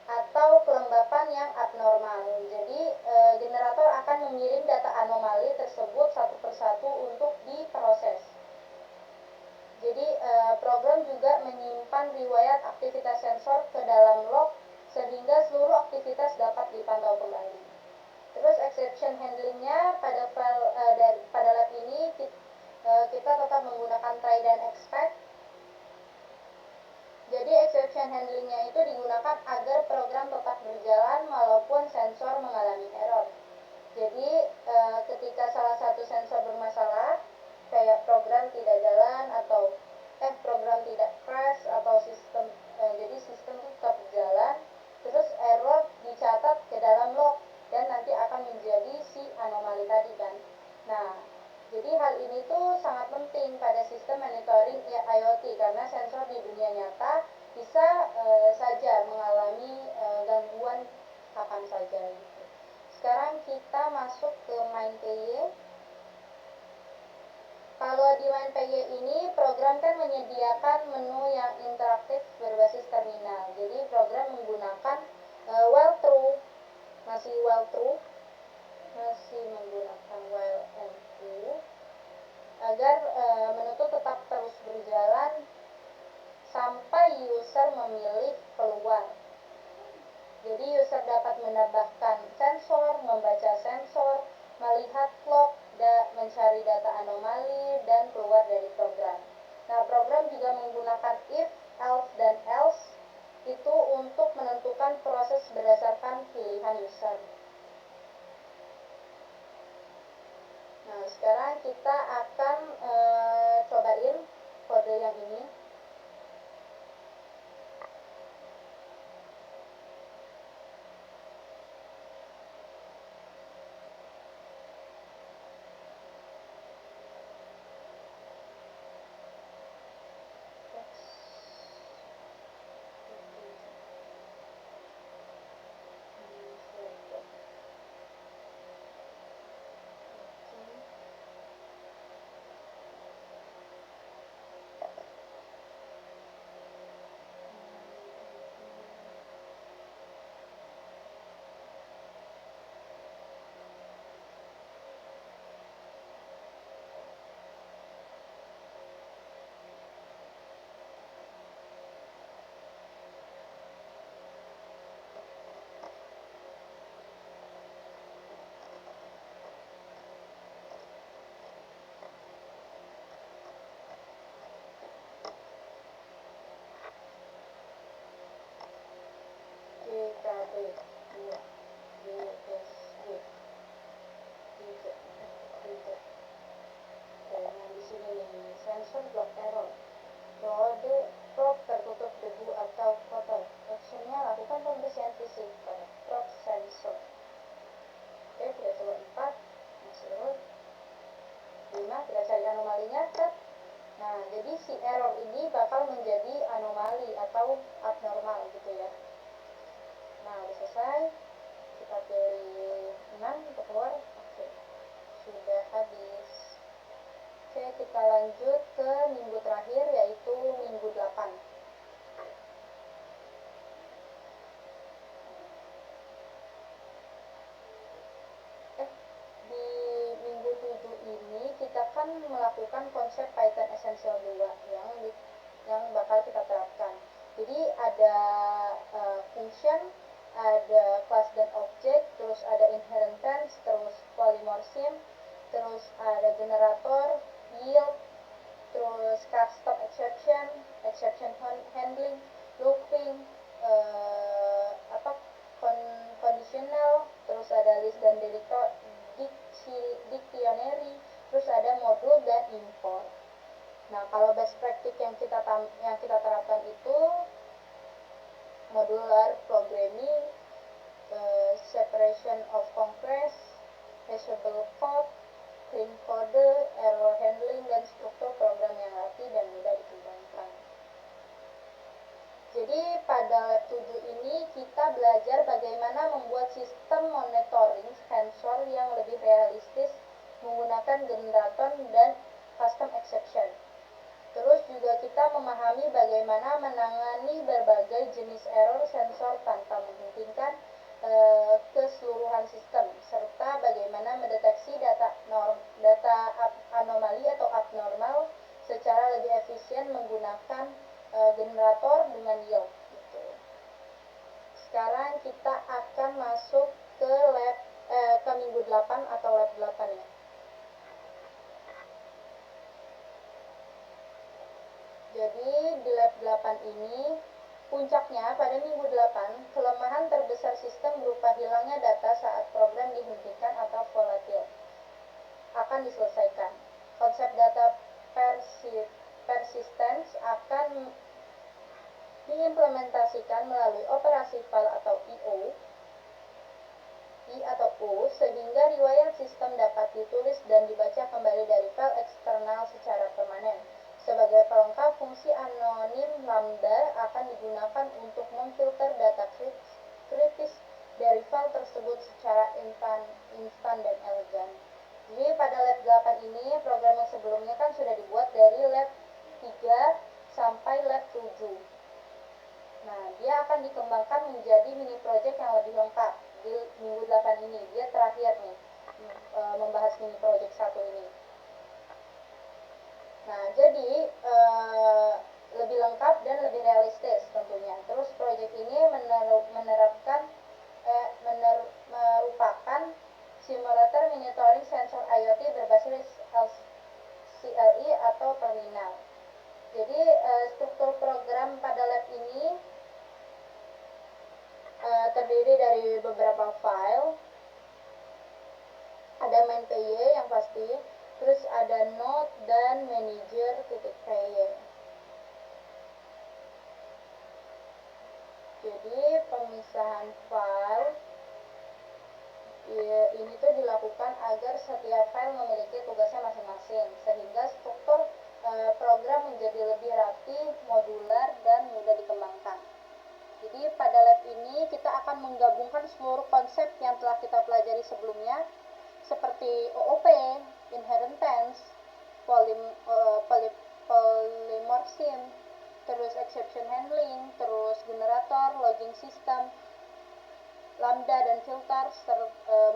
atau kelembapan yang abnormal. Jadi generator akan mengirim data anomali tersebut satu persatu untuk diproses. Jadi program juga menyimpan riwayat aktivitas sensor ke dalam log sehingga seluruh aktivitas dapat dipantau kembali. Terus exception handlingnya pada pada lab ini kita tetap menggunakan try dan expect. Jadi exception handlingnya itu digunakan agar program tetap berjalan walaupun sensor mengalami error. Jadi ketika salah satu sensor bermasalah, kayak program tidak jalan atau program tidak crash atau jadi sistem itu tetap berjalan, terus error dicatat ke dalam log dan nanti akan menjadi si anomali tadi kan. Nah, jadi hal ini tuh sangat penting pada sistem monitoring IoT karena sensor di dunia nyata bisa saja mengalami gangguan kapan saja gitu. Sekarang kita masuk ke main.py. Kalau di main.py ini program kan menyediakan menu yang interaktif berbasis terminal. Jadi program menggunakan while true, masih menggunakan while and true agar menu itu tetap terus berjalan sampai user memilih keluar. Jadi user dapat menambahkan sensor, membaca sensor, melihat log, mencari data anomali, dan keluar dari program. Nah, program juga menggunakan if, else, dan else itu untuk menentukan proses berdasarkan pilihan user. Nah, sekarang kita akan cobain kode yang ini. Essential 2 yang bakal kita terapkan. Jadi ada function, ada class dan object, terus ada inheritance, terus polymorphism, terus ada generator, yield, terus custom exception, exception handling, looping, conditional, terus ada list dan dictionary, terus ada modul dan import. Nah, kalau best practice yang kita terapkan itu modular programming, separation of context, hashable code, clean code, error handling, dan struktur program yang rapi dan mudah dikembangkan. Jadi pada lab 7 ini kita belajar bagaimana membuat sistem monitoring sensor yang lebih realistis menggunakan generator dan custom exception. Terus juga kita memahami bagaimana menangani berbagai jenis error sensor tanpa menghentikan keseluruhan sistem, serta bagaimana mendeteksi data anomali atau abnormal secara lebih efisien menggunakan generator dengan yield. Gitu. Sekarang kita akan masuk ke minggu 8 atau lab 8 ya. Jadi di lab 8 ini puncaknya pada minggu 8, kelemahan terbesar sistem berupa hilangnya data saat program dihentikan atau volatil akan diselesaikan. Konsep data persistence akan diimplementasikan melalui operasi file atau I atau O, sehingga riwayat sistem dapat ditulis dan dibaca kembali dari file eksternal secara permanen. Sebagai pelengkap, fungsi anonim lambda akan digunakan untuk memfilter data kritis dari file tersebut secara instan dan elegan. Jadi pada lab 8 ini, program yang sebelumnya kan sudah dibuat dari lab 3 sampai lab 7. Nah, dia akan dikembangkan menjadi mini project yang lebih lengkap di minggu 8 ini. Dia terakhir nih, membahas mini project 1 ini. Nah, jadi lebih lengkap dan lebih realistis tentunya. Terus proyek ini merupakan simulator monitoring sensor IoT berbasis CLI atau terminal. Jadi struktur program pada lab ini terdiri dari beberapa file. Ada main.py yang pasti, terus ada node dan manager.py. Jadi pemisahan file ini tuh dilakukan agar setiap file memiliki tugasnya masing-masing, sehingga struktur program menjadi lebih rapi, modular, dan mudah dikembangkan. Jadi pada lab ini kita akan menggabungkan seluruh konsep yang telah kita pelajari sebelumnya, seperti OOP, inheritance, polymorphism, terus exception handling, terus generator, logging system, lambda dan filter,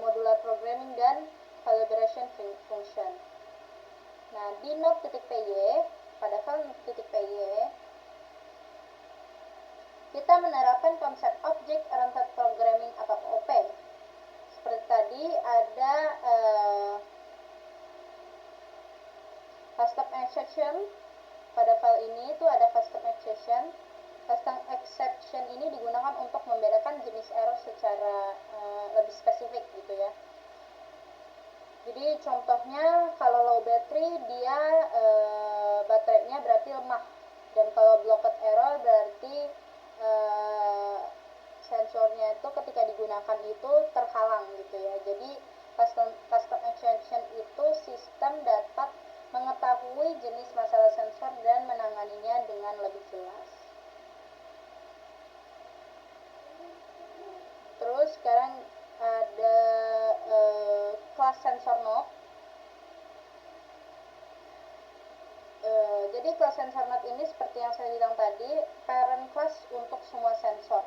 modular programming, dan calibration function. Nah, di node.py, pada file.py, kita menerapkan konsep Object Oriented Programming atau OP. Seperti tadi ada custom exception. Pada file ini itu ada custom exception. Custom exception ini digunakan untuk membedakan jenis error secara lebih spesifik gitu ya. Jadi contohnya kalau low battery dia baterainya berarti lemah, dan kalau blocked error berarti sensornya itu ketika digunakan itu terhalang gitu ya. Jadi custom exception itu sistem dapat mengetahui jenis masalah sensor dan menanganinya dengan lebih jelas. Terus sekarang ada kelas sensor node. Jadi kelas sensor node ini seperti yang saya bilang tadi, parent class untuk semua sensor.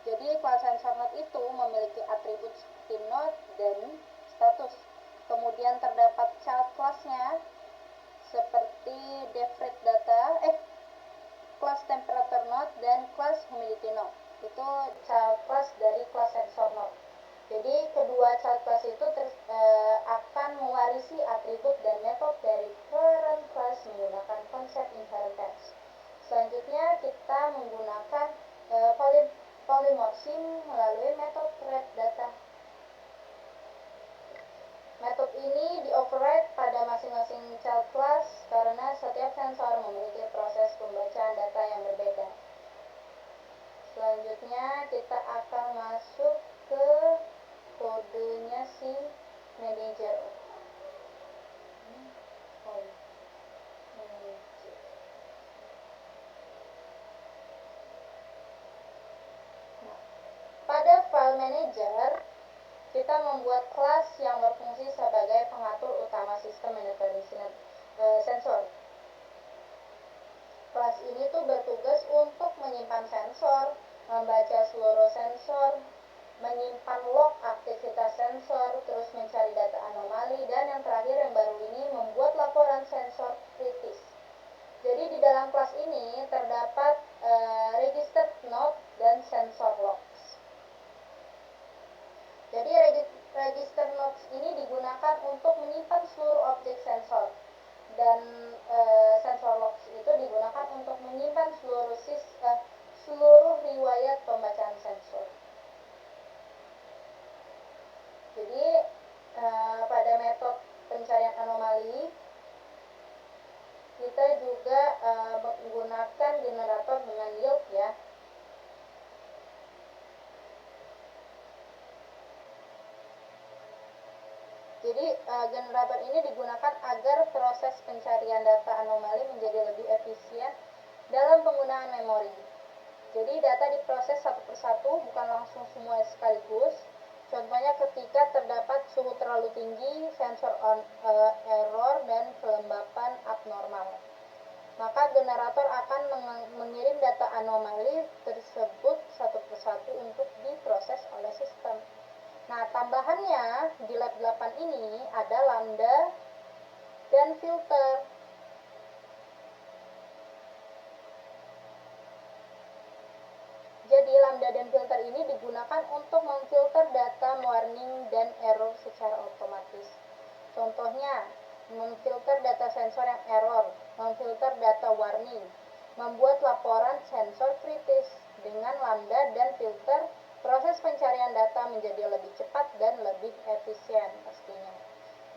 Jadi kelas sensor node itu memiliki atribut seperti node dan status. Kemudian terdapat child class-nya seperti depth data, class temperature node dan class humidity node. Itu child class dari class sensor node. Jadi kedua child class itu akan mewarisi atribut dan metode dari parent class menggunakan konsep inheritance. Selanjutnya kita menggunakan polymorphism melalui metode red data. Metode ini di-override pada masing-masing child class karena setiap sensor memiliki proses pembacaan data yang berbeda. Selanjutnya kita akan masuk ke kodenya si manager. Pada file manager, kita membuat kelas yang berfungsi sebagai pengatur utama sistem monitoring sensor. Kelas ini tuh bertugas untuk menyimpan sensor, membaca seluruh sensor, menyimpan log aktivitas sensor, terus mencari data anomali, dan yang terakhir yang baru ini membuat laporan sensor kritis. Jadi di dalam kelas ini terdapat registered node dan sensor logs. Jadi register nodes ini digunakan untuk menyimpan seluruh objek sensor dan sensor logs itu digunakan untuk menyimpan seluruh riwayat pembacaan sensor. Jadi pada metode pencarian anomali kita juga menggunakan generator dengan yield ya. Jadi generator ini digunakan agar proses pencarian data anomali menjadi lebih efisien dalam penggunaan memori. Jadi data diproses satu persatu, bukan langsung semua sekaligus. Contohnya ketika terdapat suhu terlalu tinggi, sensor error, dan kelembapan abnormal. Maka generator akan mengirim data anomali tersebut satu persatu untuk diproses oleh sistem. Nah, tambahannya di lab 8 ini ada lambda dan filter. Jadi lambda dan filter ini digunakan untuk memfilter data warning dan error secara otomatis. Contohnya, memfilter data sensor yang error, memfilter data warning, membuat laporan sensor kritis. Dengan lambda dan filter, proses pencarian data menjadi lebih cepat dan lebih efisien pastinya.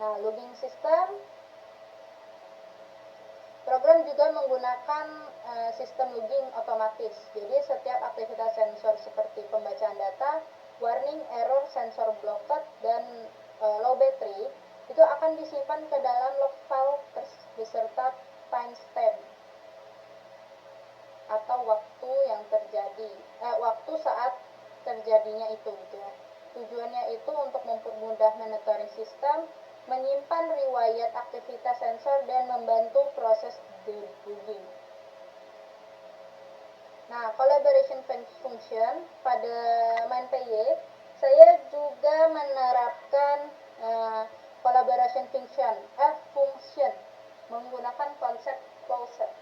Nah, logging system program juga menggunakan sistem logging otomatis. Jadi setiap aktivitas sensor seperti pembacaan data, warning, error, sensor blocked, dan low battery itu akan disimpan ke dalam log file beserta timestamp atau waktu yang terjadi, waktu saat terjadinya itu gitu ya. Tujuannya itu untuk mempermudah monitoring sistem, menyimpan riwayat aktivitas sensor, dan membantu proses debugging. Nah, collaboration function pada MainPy saya juga menerapkan collaboration function menggunakan konsep closure.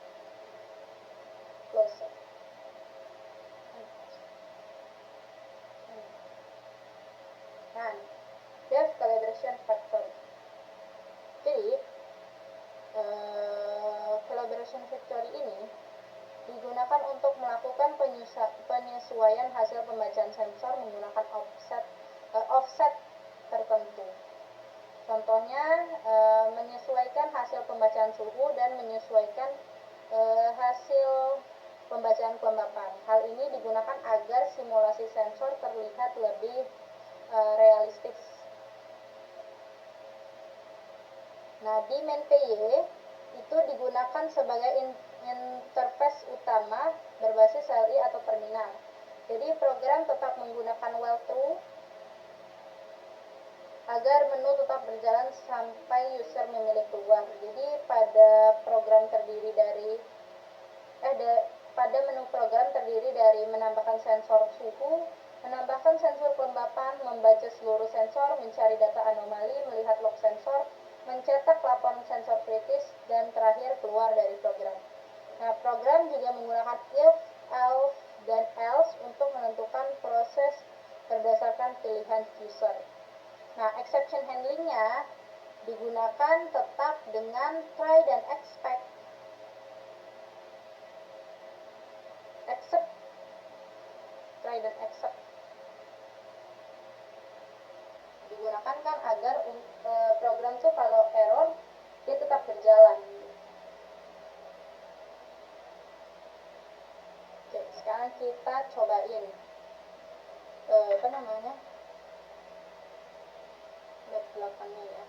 Nah, Dev Collaboration Factory. Jadi, Collaboration Factory ini digunakan untuk melakukan penyesuaian hasil pembacaan sensor menggunakan offset tertentu. Contohnya, menyesuaikan hasil pembacaan suhu dan menyesuaikan hasil pembacaan kelembapan. Hal ini digunakan agar simulasi sensor terlihat lebih realistis. Nah, di MainPy itu digunakan sebagai interface utama berbasis LI atau terminal. Jadi program tetap menggunakan while true agar menu tetap berjalan sampai user memilih keluar. Jadi pada program terdiri dari pada menu program terdiri dari menambahkan sensor suhu, menambahkan sensor kelembapan, membaca seluruh sensor, mencari data anomali, melihat log sensor, mencetak laporan sensor kritis, dan terakhir keluar dari program. Nah, program juga menggunakan if, else, dan else untuk menentukan proses berdasarkan pilihan user. Nah, exception handlingnya digunakan tetap dengan try dan expect. Accept, try dan accept digunakan kan agar program tuh kalau error dia tetap berjalan. Oke, sekarang kita cobain apa namanya web 8-nya ya.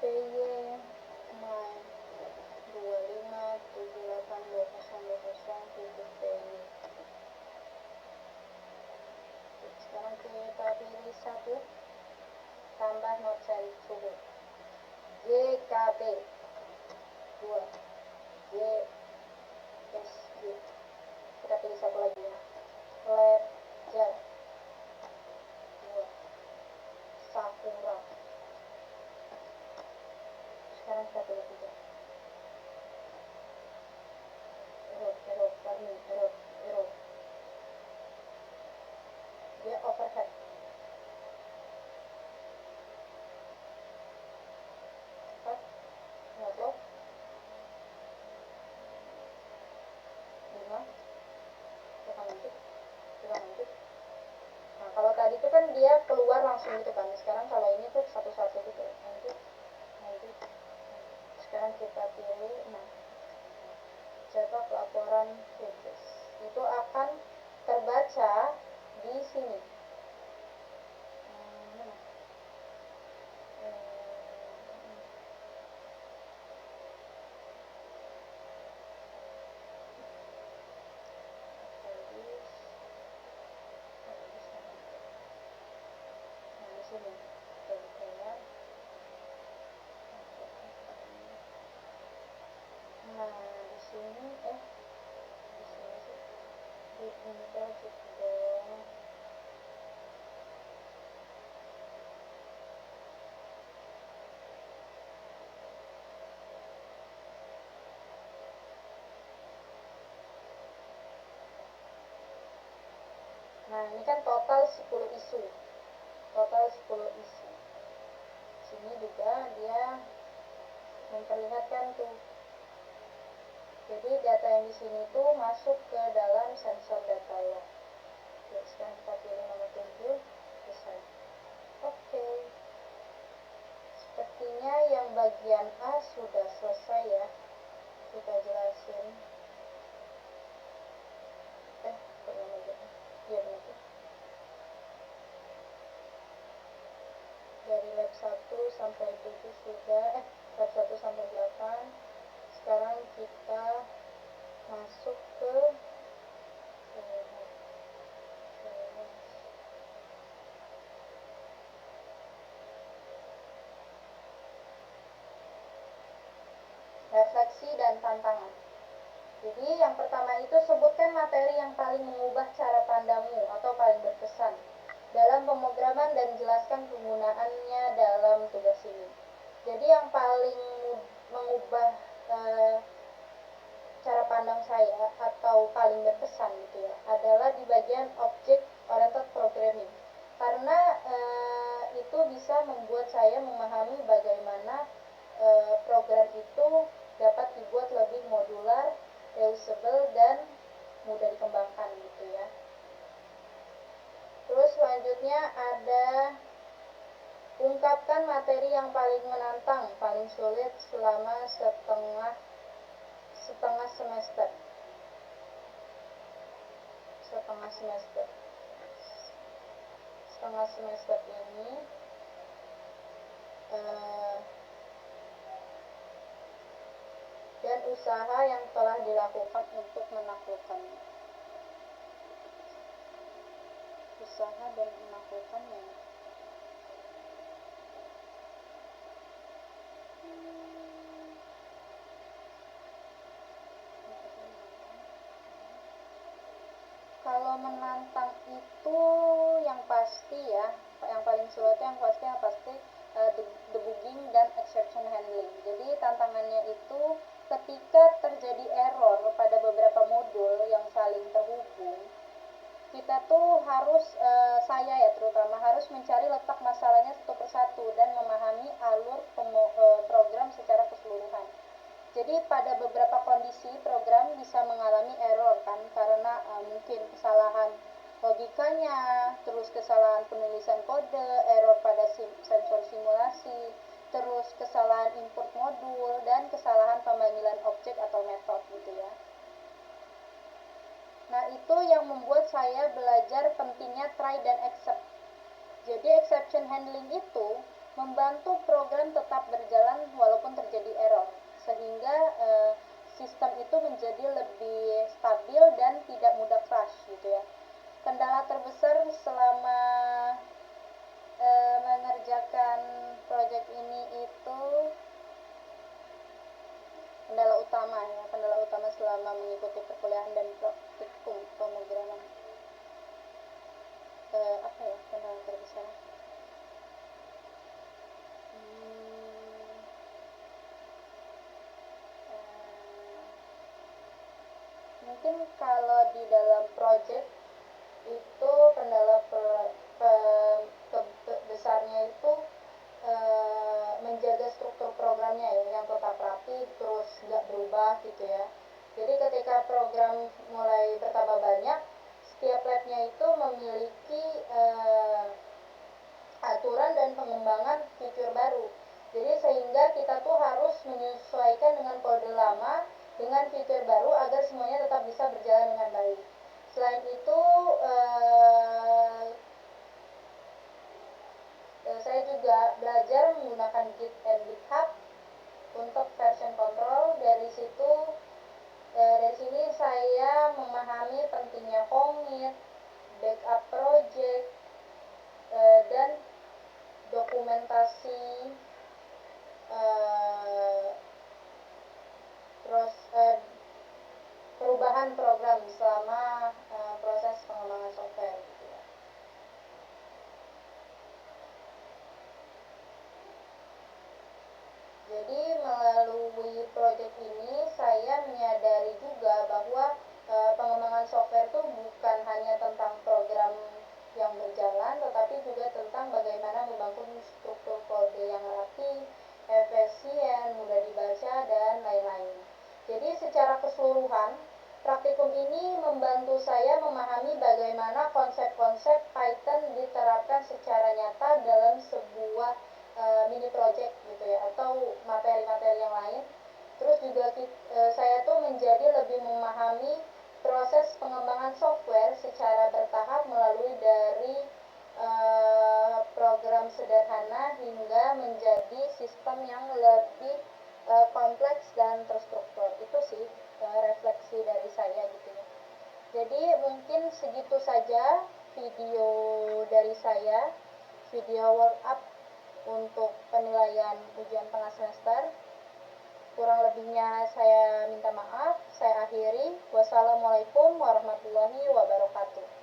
PY my 25782020 sekarang kita pilih satu tambah not send suhu JKP 2 JSG. Kita pilih satu lagi ya, Ledger 2 Sakura. Sekarang kita pilih 3 error dia overhead. Ngeblok 5 kita lanjut. Nah, kalau tadi itu kan dia keluar langsung gitu kan, sekarang kalau ini tuh satu-satu gitu lanjut. Sekarang kita pilih cetak laporan kritis, itu akan terbaca di sini. Nah, ini kan total 10 isu. Sini juga dia memperlihatkan tuh. Jadi data yang di sini tuh masuk ke dalam sensor data ya. Oke, sekarang kita pilih nomor 7, selesai. Oke. Sepertinya yang bagian A sudah selesai ya. Kita jelasin. Dari lab 1 sampai 7 sudah, lab 1 sampai 8. Sekarang kita masuk ke refleksi dan tantangan. Jadi yang pertama itu sebutkan materi yang paling mengubah cara pandangmu atau paling berkesan dalam pemrograman dan jelaskan penggunaannya dalam tugas ini. Jadi yang paling mengubah cara pandang saya atau paling berkesan gitu ya adalah di bagian object oriented programming, karena itu bisa membuat saya memahami bagaimana program itu dapat dibuat lebih modular, reusable, dan mudah dikembangkan gitu ya. Terus selanjutnya ada ungkapkan materi yang paling menantang, paling sulit selama setengah semester. Setengah semester ini dan usaha yang telah dilakukan untuk menaklukkannya. Usaha dan menaklukkannya. Kalau menantang itu yang pasti ya, yang paling sulit yang pasti debugging dan exception handling. Jadi tantangannya itu ketika terjadi error pada beberapa modul yang saling terhubung, kita tuh harus, saya ya terutama harus mencari letak masalahnya satu persatu dan memahami alur program secara keseluruhan. Jadi pada beberapa kondisi program bisa mengalami error kan, karena mungkin kesalahan logikanya, terus kesalahan penulisan kode, error pada sensor simulasi, terus kesalahan input modul, dan kesalahan pemanggilan objek atau metode gitu ya. Nah, itu yang membuat saya belajar pentingnya try dan accept. Jadi exception handling itu membantu program tetap berjalan walaupun terjadi error, sehingga sistem itu menjadi lebih stabil dan tidak mudah crash gitu ya. Kendala terbesar selama mengerjakan proyek ini itu kendala utama selama mengikuti perkuliahan dan praktikum pemrograman. Apa ya kendala terbesar? Mungkin kalau di dalam proyek itu kendala besarnya itu menjaga struktur programnya ya, yang tetap rapi terus nggak berubah gitu ya. Jadi ketika program mulai bertambah banyak, setiap labnya itu memiliki aturan dan pengembangan fitur baru. Jadi sehingga kita tuh harus menyesuaikan dengan kode lama dengan fitur baru agar semuanya tetap bisa berjalan dengan baik. Selain itu saya juga belajar menggunakan Git and GitHub untuk version control. Dari sini saya memahami pentingnya commit, backup project, dan dokumentasi perubahan program selama proses pengembangan software gitu ya. Jadi melalui proyek ini saya menyadari juga bahwa pengembangan software itu bukan hanya tentang program yang berjalan, tetapi juga tentang bagaimana membangun struktur kode yang rapi, efisien, mudah dibaca, dan lain-lain. Jadi secara keseluruhan, praktikum ini membantu saya memahami bagaimana konsep-konsep Python diterapkan secara nyata dalam sebuah mini project gitu ya, atau materi-materi yang lain. Terus juga saya tuh menjadi lebih memahami proses pengembangan software secara bertahap melalui dari program sederhana hingga menjadi sistem yang lebih kompleks dan terstruktur. Itu sih refleksi dari saya gitu ya. Jadi mungkin segitu saja video dari saya, video work up untuk penilaian ujian tengah semester. Kurang lebihnya saya minta maaf. Saya akhiri. Wassalamualaikum warahmatullahi wabarakatuh.